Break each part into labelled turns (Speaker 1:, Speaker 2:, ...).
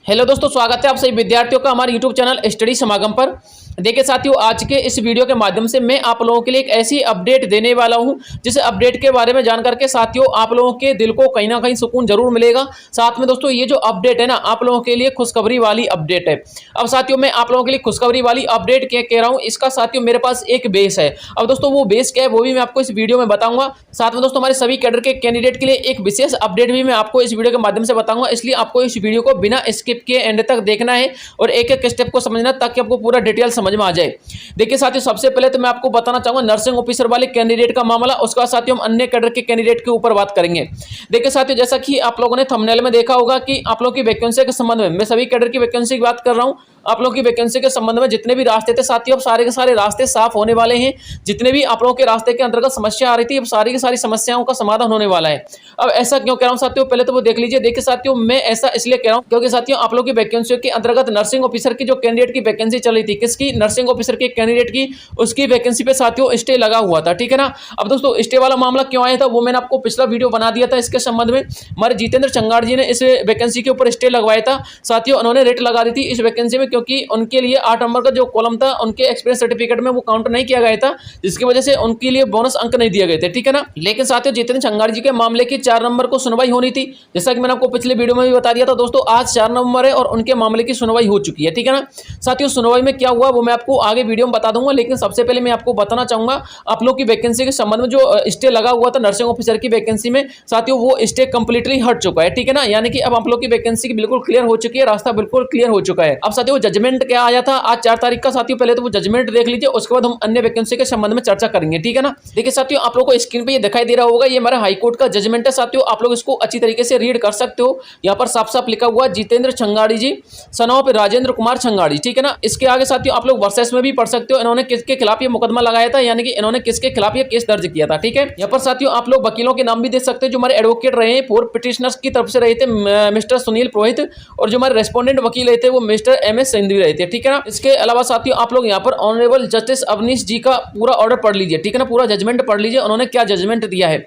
Speaker 1: Hello दोस्तों, स्वागत है आप सभी विद्यार्थियों का हमारे यूट्यूब चैनल स्टडी समागम पर। देखिए साथियों, आज के इस वीडियो के माध्यम से मैं आप लोगों के लिए एक ऐसी अपडेट देने वाला हूं जिस अपडेट के बारे में जान करके साथियों आप लोगों के दिल को कहीं ना कहीं सुकून जरूर मिलेगा। साथ में दोस्तों ये जो अपडेट है ना, आप लोगों के लिए खुशखबरी वाली अपडेट है। अब साथियों मैं आप लोगों के लिए खुशखबरी वाली अपडेट क्या कह रहा हूँ, इसका साथियों मेरे पास एक बेस है। अब दोस्तों वो बेस क्या है वो भी मैं आपको इस वीडियो में बताऊंगा। साथ में दोस्तों हमारे सभी कैडर के कैंडिडेट के लिए एक विशेष अपडेट भी मैं आपको इस वीडियो के माध्यम से बताऊंगा, इसलिए आपको इस वीडियो को बिना स्किप किए एंड तक देखना है और एक एक स्टेप को समझना ताकि आपको पूरा डिटेल समझ में आ जाए। देखिए साथियों, सबसे पहले तो मैं आपको बताना चाहूंगा नर्सिंग ऑफिसर वाले कैंडिडेट का मामला, उसके बाद साथियों हम अन्य कैडर के कैंडिडेट के ऊपर बात करेंगे। देखिए साथियों, जैसा कि आप लोगों ने थंबनेल में देखा होगा कि आप लोगों की वैकेंसी के संबंध में मैं सभी कैडर की वैकेंसी की बात कर रहा हूं। आप लोगों की वैकेंसी के संबंध में जितने भी रास्ते थे साथियों, अब सारे के सारे रास्ते साफ होने वाले हैं। जितने भी आप लोगों के रास्ते के अंतर्गत समस्या आ रही थी, अब सारी की सारी समस्याओं का समाधान होने वाला है। अब ऐसा क्यों कह रहा हूं साथियों, पहले तो वो देख लीजिए। देखिए साथियों, मैं ऐसा इसलिए कह रहा हूं क्योंकि साथियों आप लोगों की वैकेंसियों के अंतर्गत नर्सिंग ऑफिसर की जो कैंडिडेट की वैकेंसी चल रही थी, किसकी, नर्सिंग ऑफिसर के कैंडिडेट की, उसकी वैकेंसी पे साथियों स्टे लगा हुआ था। ठीक है ना। अब दोस्तों स्टे वाला मामला क्यों आया था वो मैंने आपको पिछला वीडियो बना दिया था। इसके संबंध में हमारे जितेंद्र चंगाड़ जी ने इस वैकेंसी के ऊपर स्टे लगवाया था। साथियों उन्होंने रेट लगा दी थी इस वैकेंसी में, क्योंकि उनके लिए 8 नंबर का जो कॉलम था उनके एक्सपीरियंस सर्टिफिकेट में वो काउंट नहीं किया गया था, जिसकी वजह से उनके लिए बोनस अंक नहीं दिए गए थे। ठीक है ना। लेकिन साथियों जितेंद्र चंगाड़ जी के मामले की 4 नंबर को सुनवाई होनी थी, जैसा कि मैंने आपको पिछले वीडियो में भी बता दिया था। दोस्तों आज 4 नंबर है और उनके मामले की सुनवाई हो चुकी है। ठीक है ना। साथियों सुनवाई में क्या हुआ वो मैं आपको आगे वीडियो में बता दूंगा, लेकिन सबसे पहले मैं आपको बताना चाहूंगा आप लोग की वैकेंसी के संबंध में जो स्टे लगा हुआ था नर्सिंग ऑफिसर की वैकेंसी में, साथियों वो स्टे कंप्लीटली हट चुका है। ठीक है ना। यानी कि अब आप लोग की वैकेंसी बिल्कुल क्लियर हो चुकी है, रास्ता बिल्कुल क्लियर हो चुका है। अब साथियों जजमेंट क्या आया था आज 4 तारीख का, साथियों पहले तो वो जजमेंट देख लीजिए, उसके बाद हम अन्य वैकेंसी के संबंध में चर्चा करेंगे। ठीक है ना। देखिए साथियों आप लोग को स्क्रीन पे ये दिखाई दे रहा होगा, ये हमारा हाईकोर्ट का जजमेंट है। साथियों आप लोग इसको अच्छी तरीके से रीड कर सकते हो। यहाँ पर साफ साफ लिखा हुआ जितेंद्र चंगाड़ी जी सन ऑफ राजेंद्र कुमार चंगाड़ी। ठीक है ना। इसके आगे साथियों आप लोग वर्सेस में भी पढ़ सकते हो इन्होंने किसके खिलाफ ये मुकदमा लगाया था, यानी कि इन्होंने किसके खिलाफ ये केस दर्ज किया था। ठीक है। यहाँ पर साथियों आप लोग वकीलों के नाम भी देख सकते हो जो हमारे एडवोकेट रहे हैं। पूर्व पिटिशनर्स की तरफ से रहे थे मिस्टर सुनील पुरोहित, और जो हमारे रेस्पोंडेंट वकील रहे थे वो मिस्टर MS सिंधवी रहे थे। ठीक है ना। इसके अलावा साथियों आप लोग यहाँ पर ऑनरेबल जस्टिस अवनीश जी का पूरा ऑर्डर पढ़ लीजिए। ठीक है ना। पूरा जजमेंट पढ़ लीजिए, उन्होंने क्या जजमेंट दिया है।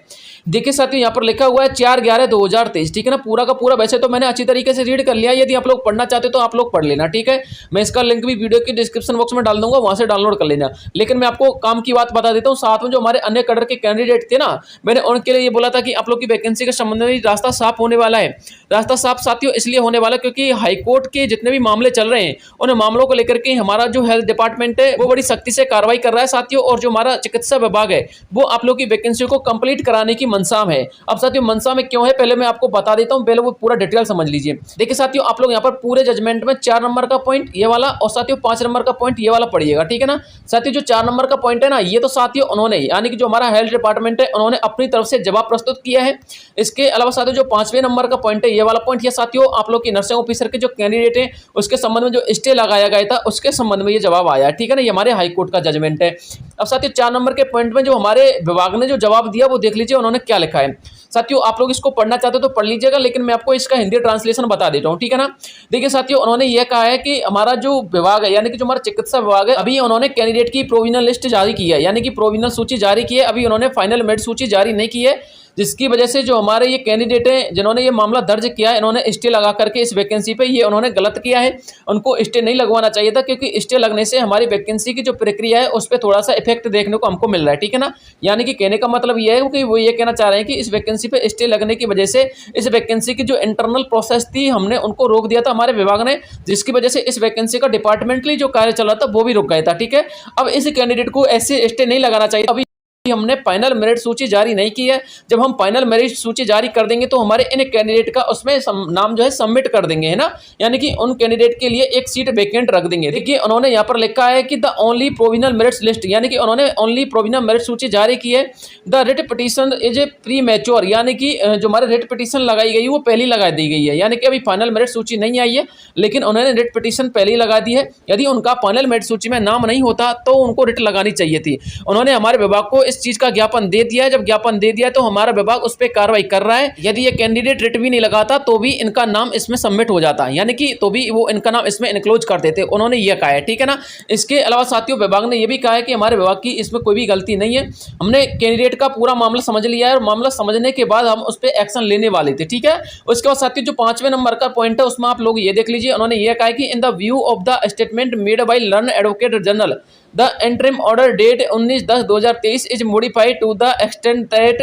Speaker 1: देखिए साथियों यहाँ पर लिखा हुआ है 4/11/2023। ठीक है ना। पूरा का पूरा वैसे तो मैंने अच्छी तरीके से रीड कर लिया, यदि आप लोग पढ़ना चाहते हो तो आप लोग पढ़ लेना। ठीक है। मैं इसका लिंक भी वीडियो की डिस्क्रिप्शन बॉक्स में डाल दूंगा, वहां से डाउनलोड कर लेना। लेकिन मैं आपको काम की बात बता देता हूँ, साथ में जो हमारे अन्य कैडर के कैंडिडेट थे ना, मैंने उनके लिए ये बोला था कि आप लोग की वैकेंसी के संबंध में रास्ता साफ होने वाला है। रास्ता साफ साथियों इसलिए होने वाला क्योंकि हाईकोर्ट के जितने भी मामले चल रहे हैं उन मामलों को लेकर के हमारा जो हेल्थ डिपार्टमेंट है वो बड़ी सख्ती से कार्रवाई कर रहा है साथियों, और जो हमारा चिकित्सा विभाग है वो आप लोग की वैकेंसी को कंप्लीट कराने की मनसा में है। अब साथियों मनसा में क्यों है पहले मैं आपको बता देता हूं, पहले वो पूरा डिटेल समझ लीजिए। देखिए साथियों आप लोग यहाँ पर पूरे जजमेंट में 4 नंबर का पॉइंट ये वाला और साथियों 5 नंबर का पॉइंट ये वाला पढ़िएगा। ठीक है ना। साथियों जो 4 नंबर का पॉइंट है ना, ये तो साथियों उन्होंने यानी कि जो हमारा हेल्थ डिपार्टमेंट है उन्होंने अपनी तरफ से जवाब प्रस्तुत किया है। इसके अलावा साथियों जो 5वें नंबर का पॉइंट है ये वाला पॉइंट, ये साथियों आप लोग की नर्सिंग ऑफिसर के जो कैंडिडेट है उसके संबंध में जो स्टे लगाया गया था उसके संबंध में ये जवाब आया है। ठीक है ना। ये हमारे हाईकोर्ट का जजमेंट है। अब साथियों 4 नंबर के पॉइंट में जो हमारे विभाग ने जो जवाब दिया वो देख लीजिए उन्होंने क्या लिखा है। साथियों आप लोग इसको पढ़ना चाहते हो तो पढ़ लीजिएगा, लेकिन मैं आपको इसका हिंदी ट्रांसलेशन बता देता हूँ। ठीक है ना। देखिए साथियों उन्होंने ये कहा है कि हमारा जो विभाग है यानी कि जो हमारा चिकित्सा विभाग है, अभी उन्होंने कैंडिडेट की प्रोविजनल लिस्ट जारी की है, यानी कि प्रोविजनल सूची जारी की है। अभी उन्होंने फाइनल मेरिट सूची जारी नहीं की है, जिसकी वजह से जो हमारे ये कैंडिडेट हैं जिन्होंने ये मामला दर्ज किया है इन्होंने स्टे लगा करके इस वैकेंसी पे ये उन्होंने गलत किया है। उनको स्टे नहीं लगवाना चाहिए था, क्योंकि स्टे लगने से हमारी वैकेंसी की जो प्रक्रिया है उस पर थोड़ा सा इफेक्ट देखने को हमको मिल रहा है। ठीक है ना। यानी कि कहने का मतलब ये है कि वो ये कहना चाह रहे हैं कि इस वैकेंसी पे स्टे लगने की वजह से इस वैकेंसी की जो इंटरनल प्रोसेस थी हमने उनको रोक दिया था हमारे विभाग ने, जिसकी वजह से इस वैकेंसी का डिपार्टमेंटली जो कार्य चल रहा था वो भी रुक गया था। ठीक है। अब इस कैंडिडेट को ऐसे स्टे नहीं लगाना चाहिए। अभी हमने फाइनल मेरिट सूची जारी नहीं की है। जब हम फाइनल मेरिट सूची जारी कर देंगे तो हमारे इन कैंडिडेट का उसमें नाम जो है सबमिट कर देंगे, है ना। यानी कि उन कैंडिडेट के लिए एक सीट वेकेंट रख देंगे। देखिए उन्होंने यहाँ पर लिखा है कि the only provisional merit list, यानी कि उन्होंने ओनली प्रोविजनल मेरिट सूची जारी की है। The writ petition is a pre mature, यानी कि जो हमारे रिट पिटीशन लगाई गई वो पहली लगा दी गई है, यानी कि अभी फाइनल मेरिट सूची नहीं आई है, लेकिन उन्होंने रिट पिटीशन पहले ही लगा दी है। यदि उनका फाइनल मेरिट सूची में नाम नहीं होता तो उनको रिट लगानी चाहिए थी। उन्होंने हमारे विभाग को इस चीज का ज्ञापन दे दिया है। जब ज्ञापन दे दिया है तो हमारा विभाग उस पर कार्रवाई कर रहा है। यदि ये कैंडिडेट रिट भी नहीं लगाता तो भी इनका नाम इसमें सबमिट हो जाता है, यानी कि तो भी वो इनका नाम इसमें इनक्लोज कर देते, उन्होंने ये कहा है, ठीक है ना। इसके अलावा साथियों विभाग ने ये भी कहा है कि हमारे विभाग की इसमें कोई भी गलती नहीं है। हमने कैंडिडेट का पूरा मामला समझ लिया है और मामला समझने के बाद हम उस पर एक्शन लेने वाले थे, ठीक है। उसके बाद साथियों जो 5वें नंबर का पॉइंट है उसमें आप लोग ये देख लीजिए, उन्होंने ये कहा है कि in the view of the statement made by learn advocate general The interim order date 19/10/2023 is modified to the extent that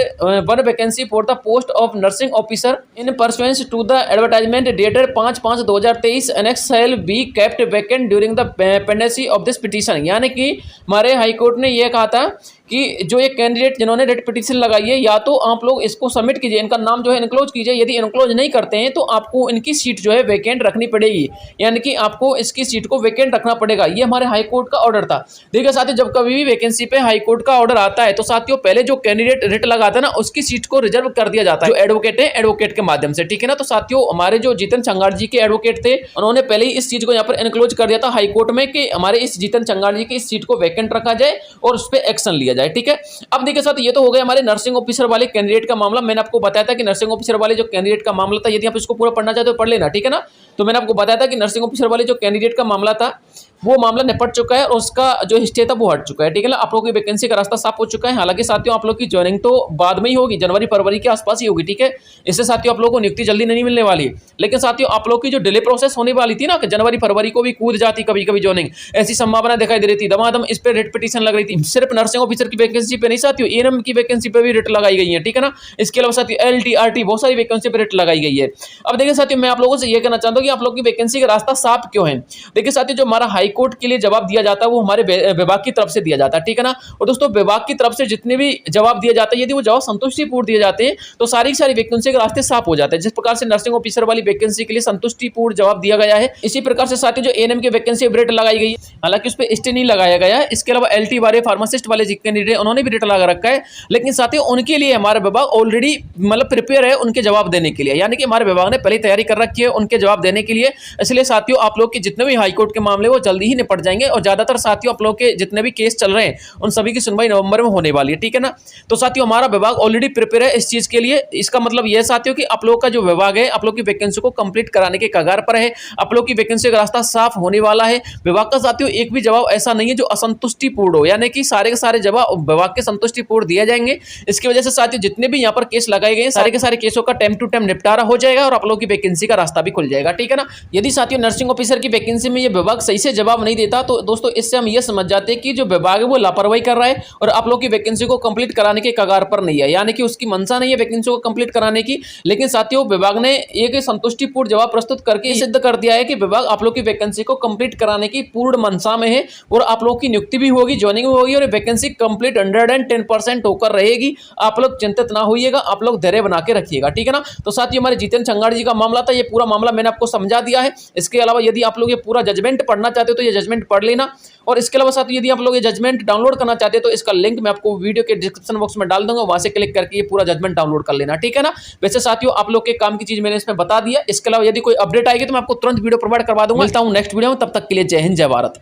Speaker 1: one vacancy for the post of nursing officer in pursuance to the advertisement dated 5/5/2023 annex shall be kept vacant during the pendency of this petition। यानी कि हमारे high court ने यह कहा था कि जो ये कैंडिडेट जिन्होंने रेट पिटीशन लगाई है, या तो आप लोग इसको सबमिट कीजिए, इनका नाम जो है इनक्लोज कीजिए। यदि इनक्लोज नहीं करते हैं तो आपको इनकी सीट जो है वैकेंट रखनी पड़ेगी, यानी कि आपको इसकी सीट को वैकेंट रखना पड़ेगा। ये हमारे हाईकोर्ट का ऑर्डर था। देखिए साथियों, जब कभी भी वैकेंसी पे हाईकोर्ट का ऑर्डर आता है तो साथियों पहले जो कैंडिडेट रिट लगाता है ना उसकी सीट को रिजर्व कर दिया जाता है, जो एडवोकेट है एडवोकेट के माध्यम से, ठीक है ना। तो साथियों हमारे जो जीतन चंगार जी के एडवोकेट थे उन्होंने पहले ही इस चीज को यहाँ पर इनक्लोज कर दिया था हाईकोर्ट में कि हमारे इस जीतन चंगार जी की इस सीट को वैकेंट रखा जाए और उस पर एक्शन लिया जाए, ठीक है। अब देखिए साथ ये तो हो गया हमारे नर्सिंग ऑफिसर वाले कैंडिडेट का मामला। मैंने आपको बताया था कि नर्सिंग ऑफिसर वाले जो कैंडिडेट का मामला था, यदि आप इसको पूरा पढ़ना चाहते हो पढ़ लेना, ठीक है ना। तो मैंने आपको बताया था कि नर्सिंग ऑफिसर वाले जो कैंडिडेट का मामला था वो मामला निपट चुका है और उसका जो हिस्ट्री था वो हट चुका है, ठीक है ना। आप लोगों की वैकेंसी का रास्ता साफ हो चुका है। हालांकि साथियों आप लोग की ज्वाइनिंग तो बाद में ही होगी, जनवरी फरवरी के आसपास ही होगी, ठीक है। इससे साथियों आप लोगों को नियुक्ति जल्दी नहीं मिलने वाली। लेकिन साथियों आप लोग की जो डिले प्रोसेस होने वाली थी ना कि जनवरी फरवरी को भी कूद जाती कभी कभी ज्वाइनिंग, ऐसी संभावना दिखाई दे रही थी। दमादम इस पर रेट पिटीशन लग रही थी। सिर्फ नर्सिंग ऑफिसर की वैकेंसी पे नहीं साथियों, एएनएम की वैकेंसी पे भी रेट लगाई गई है, ठीक है ना। इसके अलावा साथियों एलटी आरटी बहुत सारी वैकेंसी पे रेट लगाई गई है। अब देखिए साथियों मैं आप लोगों से यह कहना चाहता हूं कि आप लोग की वैकेंसी का रास्ता साफ क्यों है। देखिए साथियों जो हमारा हाईकोर्ट के लिए जवाब दिया जाता है वो हमारे विभाग की तरफ से दिया जाता है, ठीक है ना। और दोस्तों विभाग की तरफ से जितने भी जवाब दिए जाते हैं यदि वो जवाब संतुष्टिपूर्ण दिए जाते हैं तो सारी वैकेंसी के रास्ते साफ हो जाते हैं। जिस प्रकार से नर्सिंग ऑफिसर वाली वैकेंसी के लिए संतुष्टिपूर्ण जवाब दिया गया है, इसी प्रकार से साथियों जो एएनएम की वैकेंसी रेट लगाई गई है, हालांकि उस पर स्टे नहीं लगाया गया है। इसके अलावा एलटी वाले फार्मासिस्ट वाले कैंडिडेट उन्होंने भी रेट लगा रखा है, लेकिन साथियों उनके लिए हमारा विभाग ऑलरेडी मतलब प्रिपेयर है उनके जवाब देने के लिए, यानी कि हमारे विभाग ने पहले तैयारी कर रखी है उनके जवाब देने के लिए। इसलिए साथियों आप लोग के जितने भी हाईकोर्ट के मामले वो जल्दी ही निपट जाएंगे और ज्यादातर साथियों आप लोग के जितने भी केस चल रहे हैं उन सभी की सुनवाई नवंबर में होने वाली है, ठीक है ना। तो साथियों हमारा विभाग ऑलरेडी प्रिपेयर है इस चीज के लिए। इसका मतलब यह साथियों कि आप लोग का जो विभाग है आप लोग की वैकेंसी को कंप्लीट कराने के कगार पर है, आप लोग की वैकेंसी का रास्ता साफ होने वाला है। विभाग का साथियों एक भी जवाब ऐसा नहीं है जो असंतुष्टिपूर्ण हो, यानी कि सारे के सारे जवाब विभाग के संतुष्टिपूर्ण दिए जाएंगे। इसकी वजह से साथियों जितने भी यहाँ पर केस लगाए गए सारे के सारे केसों का टाइम टू टाइम निपटारा हो जाएगा और आप लोग की वैकेंसी का रास्ता भी खुल जाएगा, ठीक है ना। यदि साथियों नर्सिंग ऑफिसर की वैकेंसी में ये विभाग सही से जवाब नहीं देता तो दोस्तों इससे हम ये समझ जाते हैं कि जो विभाग है वो लापरवाही कर रहा है और आप लोग की वैकेंसी को कंप्लीट कराने के कगार पर नहीं है, यानी कि उसकी मंशा नहीं है वैकेंसी को कंप्लीट कराने की। लेकिन साथियों विभाग ने एक संतुष्टिपूर्ण जवाब प्रस्तुत करके सिद्ध कर दिया है कि विभाग आप लोग की वैकेंसी को कंप्लीट कराने की पूर्ण मंशा में है और आप लोग की नियुक्ति भी होगी, ज्वाइनिंग भी होगी और वैकेंसी कंप्लीट 110% होकर रहेगी। आप लोग चिंतित ना होइएगा, आप लोग धैर्य बना के रखिएगा, ठीक है ना। तो साथियों हमारे जीतन चंगार जी का मामला था, ये पूरा मामला मैंने आपको समझा दिया है। इसके अलावा यदि आप लोग ये पूरा जजमेंट पढ़ना चाहते हो तो ये जजमेंट पढ़ लेना, और इसके अलावा साथियों यदि आप लोग ये जजमेंट डाउनलोड करना चाहते हैं तो इसका लिंक मैं आपको वीडियो के डिस्क्रिप्शन बॉक्स में डाल दूंगा, वहां से क्लिक करके ये पूरा जजमेंट डाउनलोड कर लेना, ठीक है ना। वैसे साथियों आप लोग के काम की चीज मैंने इसमें बता दिया। इसके अलावा यदि कोई अपडेट आएगी तो मैं आपको तुरंत वीडियो प्रोवाइड करवा दूंगा। मिलता हूं नेक्स्ट वीडियो में, तब तक के लिए जय हिंद जय भारत।